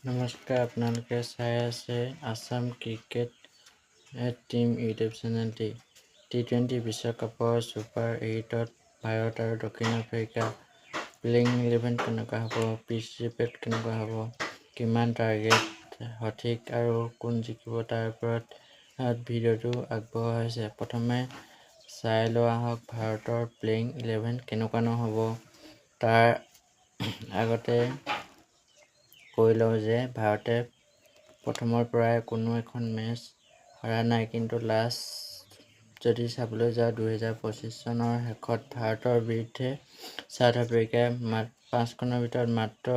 নমস্কাৰ, আপোনালোকে চাই আছে আছাম ক্ৰিকেট টিম ইউটিউব চেনেলটি। টি20 বিশ্বকাপৰ ছুপাৰ 8ত ভাৰত আৰু দক্ষিণ আফ্ৰিকা প্লেইং 11 কেনেকুৱা হ'ব, পিচ ৰিপেট কেনেকুৱা হ'ব, কিমান টাৰ্গেট সঠিক আৰু কোন জিকিব তাৰ ওপৰত ভিডিঅ'টো আগবঢ়োৱা হৈছে। প্ৰথমে চাই লোৱা আহক ভাৰতৰ প্লেইং 11 কেনেকুৱা নহ'ব। তাৰ আগতে কৈ লওঁ যে ভাৰতে প্ৰথমৰ পৰাই কোনো এখন মেচ হৰা নাই, কিন্তু লাষ্ট যদি চাবলৈ যাওঁ 2025 চনৰ শেষত ভাৰতৰ বিৰুদ্ধে চাউথ আফ্ৰিকাই 5খনৰ ভিতৰত মাত্ৰ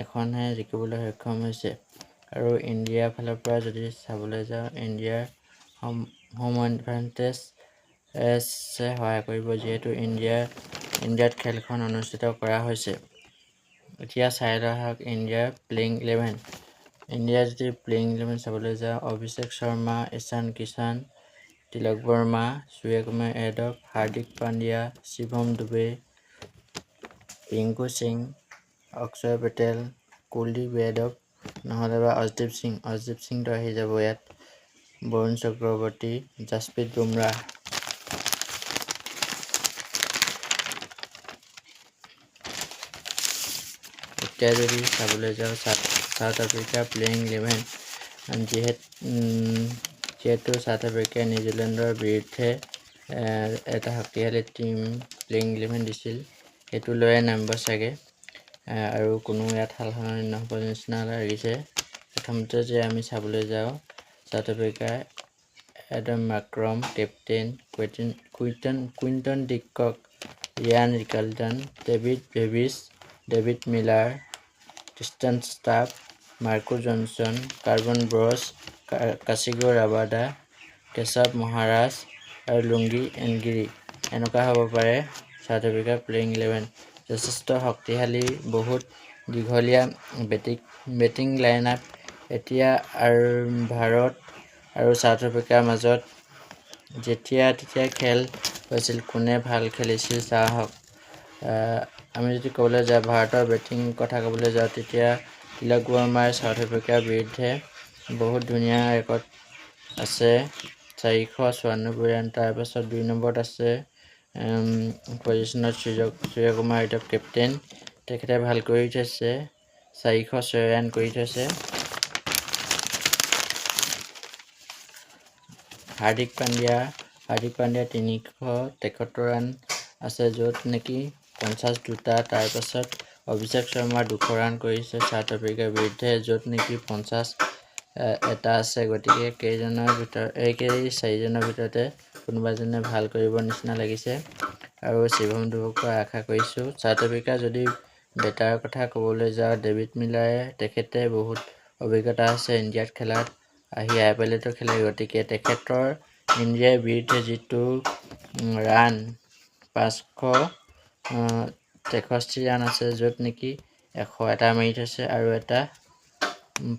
এখনহে জিকিবলৈ সক্ষম হৈছে। আৰু ইণ্ডিয়াৰ ফালৰ পৰা যদি চাবলৈ যাওঁ, ইণ্ডিয়াৰ হোম এডভান্টেজ সহায় কৰিব, যিহেতু ইণ্ডিয়াত খেলখন অনুষ্ঠিত কৰা হৈছে। এতিয়া চাই লোৱা হওক ইণ্ডিয়াৰ প্লেইং 11। ইণ্ডিয়াৰ যদি প্লেইং 11 চাবলৈ যাওঁ, অভিষেক শৰ্মা, ঈশান কিষাণ, তিলক বৰ্মা, সূৰ্যকুমাৰ যাদৱ, হাৰ্দিক পাণ্ডিয়া, শিৱম দুবে, ৰিংকু সিং, অক্ষৰ পেটেল, কুলদীপ যাদৱ, নহ'লে বা অৰ্শদীপ সিংটো আহি যাব ইয়াত, বৰুণ চক্ৰৱৰ্তী, জাসপ্ৰীত বুমৰাহ। এতিয়া যদি চাবলৈ যাওঁ চাউথ আফ্ৰিকাৰ প্লেইং 11, যিহেতু চাউথ আফ্ৰিকাই নিউজিলেণ্ডৰ বিৰুদ্ধে এটা শক্তিশালী টিম প্লেইং 11 দিছিল, সেইটো লৈয়ে নামিব চাগে। আৰু কোনো ইয়াত সালসলনি নহ'ব নিচিনা লাগিছে। প্ৰথমতে যে আমি চাবলৈ যাওঁ চাউথ আফ্ৰিকাৰ Aiden Markram captain, Quinton de Kock, Ryan Rickelton, David Davis, David Miller, Tristan Stubbs, Marco Jansen, Corbin ব্ৰছ, কাচিগো ৰাবাডা, কেশৱ মহাৰাজ আৰু লুংগি এনগিৰি। এনেকুৱা হ'ব পাৰে চাউথ আফ্ৰিকাৰ প্লেইং 11। যথেষ্ট শক্তিশালী, বহুত দীঘলীয়া বেটিং লাইনআপ। এতিয়া আৰু ভাৰত আৰু চাউথ আফ্ৰিকাৰ মাজত যেতিয়া খেল হৈছিল, কোনে ভাল খেলিছিল চাওঁ আহক। আমি যদি ক'বলৈ যাওঁ ভাৰতৰ বেটিং কথা ক'বলৈ যাওঁ, তেতিয়া তিলক বৰ্মাই চাউথ আফ্ৰিকাৰ বিৰুদ্ধে বহুত ধুনীয়া ৰেকৰ্ড আছে, 494 ৰান। তাৰপাছত 2 নম্বৰত আছে পজিশ্যনত সূৰ্যকুমাৰ যাদৱ কেপ্টেইন, তেখেতে ভাল কৰি থৈছে, 406 ৰান কৰি থৈছে। হাৰ্দিক পাণ্ডিয়া 373 ৰান আছে, য'ত নেকি 52টা। তাৰপাছত অভিষেক শৰ্মা 200 ৰান কৰিছে চাউথ আফ্ৰিকাৰ বিৰুদ্ধে, য'ত নেকি 50 এটা আছে। গতিকে এই 4জনৰ ভিতৰতে কোনোবা এজনে ভাল কৰিব নিচিনা লাগিছে, আৰু শিৱম দুবেকো আশা কৰিছোঁ। চাউথ আফ্ৰিকাৰ যদি বেটাৰৰ কথা ক'বলৈ যাওঁ, ডেভিড মিলাৰে, তেখেতে বহুত অভিজ্ঞতা আছে ইণ্ডিয়াত খেলাত, আহি IPLতো খেলে। গতিকে তেখেতৰ ইণ্ডিয়াৰ বিৰুদ্ধে যিটো ৰান 563 ৰান আছে, য'ত নেকি 100 এটা মাৰি থৈছে আৰু এটা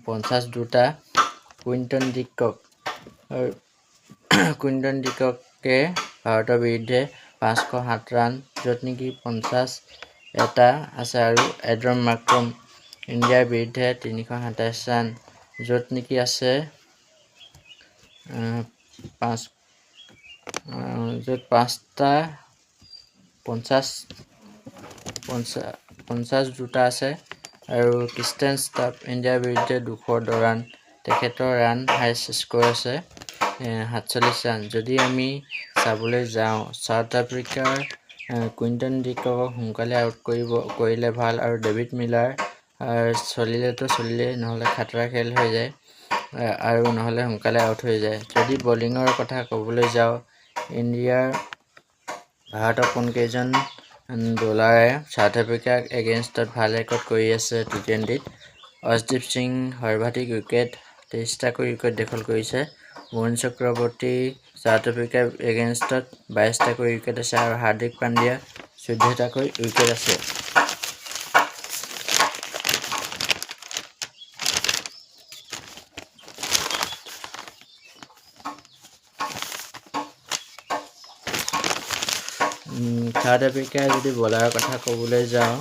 52টা। কুইণ্টন ডি ককে ভাৰতৰ বিৰুদ্ধে 507 ৰান, য'ত নেকি 50 এটা আছে, আৰু এডাম মাক্ৰম ইণ্ডিয়াৰ বিৰুদ্ধে 327 ৰান, য'ত নেকি আছে 52টা আছে। আৰু ট্ৰিষ্টান ষ্টাফ ইণ্ডিয়াৰ বিৰুদ্ধে 210 ৰান, তেখেতৰ ৰান হাইষ্ট স্ক'ৰ আছে 47 ৰান। যদি আমি চাবলৈ যাওঁ চাউথ আফ্ৰিকাৰ কুইণ্টন ডি কক সোনকালে আউট কৰিলে ভাল, আৰু ডেভিড মিলাৰ চলিলেই, নহ'লে খাতৰা খেল হৈ যায়, আৰু নহ'লে সোনকালে আউট হৈ যায়। যদি বলিঙৰ কথা ক'বলৈ যাওঁ, ভাৰতৰ কোনকেইজন বলাৰে চাউথ আফ্ৰিকাৰ এগেইনষ্টত ভাল ৰেকৰ্ড কৰি আছে টি20ত। অৰ্শদীপ সিং সৰ্বাধিক উইকেট, 23টাকৈ উইকেট দখল কৰিছে। বৰুণ চক্ৰৱৰ্তী চাউথ আফ্ৰিকাৰ এগেইনষ্টত 22টাকৈ উইকেট আছে, আৰু হাৰ্দিক পাণ্ডিয়া 14টাকৈ উইকেট আছে। চাউথ আফ্ৰিকাৰ যদি বলাৰৰ কথা ক'বলৈ যাওঁ,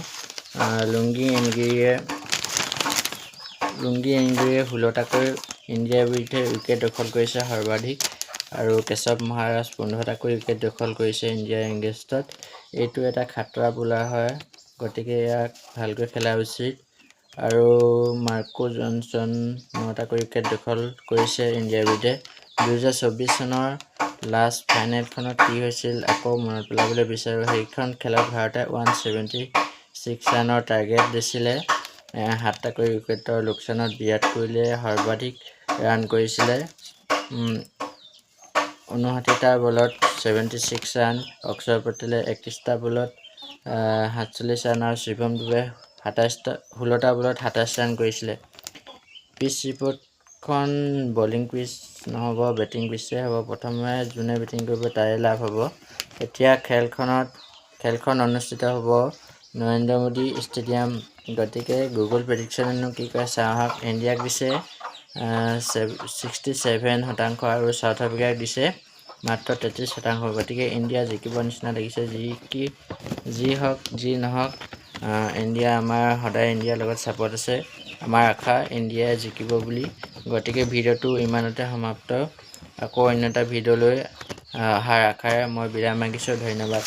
লুংগি এনগিৰিয়ে লুংগি এংগুৰিয়ে 16টাকৈ ইণ্ডিয়াৰ বিৰুদ্ধে উইকেট দখল কৰিছে সৰ্বাধিক আৰু কেশৱ মহাৰাজ 15টাকৈ উইকেট দখল কৰিছে ইণ্ডিয়াৰ এগেইনষ্টত। এইটো এটা খাতৰা বোলাৰ হয়, গতিকে ইয়াক ভালকৈ খেলা উচিত। আৰু মাৰ্কো জনছন 9টাকৈ উইকেট দখল কৰিছে ইণ্ডিয়াৰ বিৰুদ্ধে। 2024 চনৰ লাষ্ট ফাইনেলখনত কি হৈছিল আকৌ মনত পেলাবলৈ বিচাৰোঁ। সেইখন খেলত ভাৰতে 176 ৰানৰ টাৰ্গেট দিছিলে। 7টাকৈ উইকেটৰ লোকচানত বিৰাট কোহলীয়ে সৰ্বাধিক ৰান কৰিছিলে। 59টা বলত 76 ৰান, অক্ষৰ পেটেলে 31টা বলত 47 ৰান আৰু শিৱম দুবে 16টা বলত 27 ৰান কৰিছিলে। পিচ ৰিপৰ্টখন বলিং পিচ নহ'ব, বেটিং পিচে হ'ব। প্ৰথমে যোনে বেটিং কৰিব তাৰে লাভ হ'ব। এতিয়া খেলখন অনুষ্ঠিত হ'ব নৰেন্দ্ৰ মোদী ষ্টেডিয়াম। গতিকে গুগল প্ৰেডিকশ্যনেনো কি কয় চাওঁ আহক। ইণ্ডিয়াক দিছে 67% আৰু চাউথ আফ্ৰিকাক দিছে মাত্ৰ 33%। গতিকে ইণ্ডিয়া জিকিব নিচিনা লাগিছে। যি হওক যি নহওক, ইণ্ডিয়া আমাৰ সদায় ইণ্ডিয়াৰ লগত ছাপোৰ্ট আছে। আমাৰ আশা ইণ্ডিয়াই জিকিব বুলি। গতিকে ভিডিঅ'টো ইমানতে সমাপ্ত। আকৌ অন্য এটা ভিডিঅ'লৈ অহাৰ আশাৰে মই বিৰাম মাগিছোঁ। ধন্যবাদ।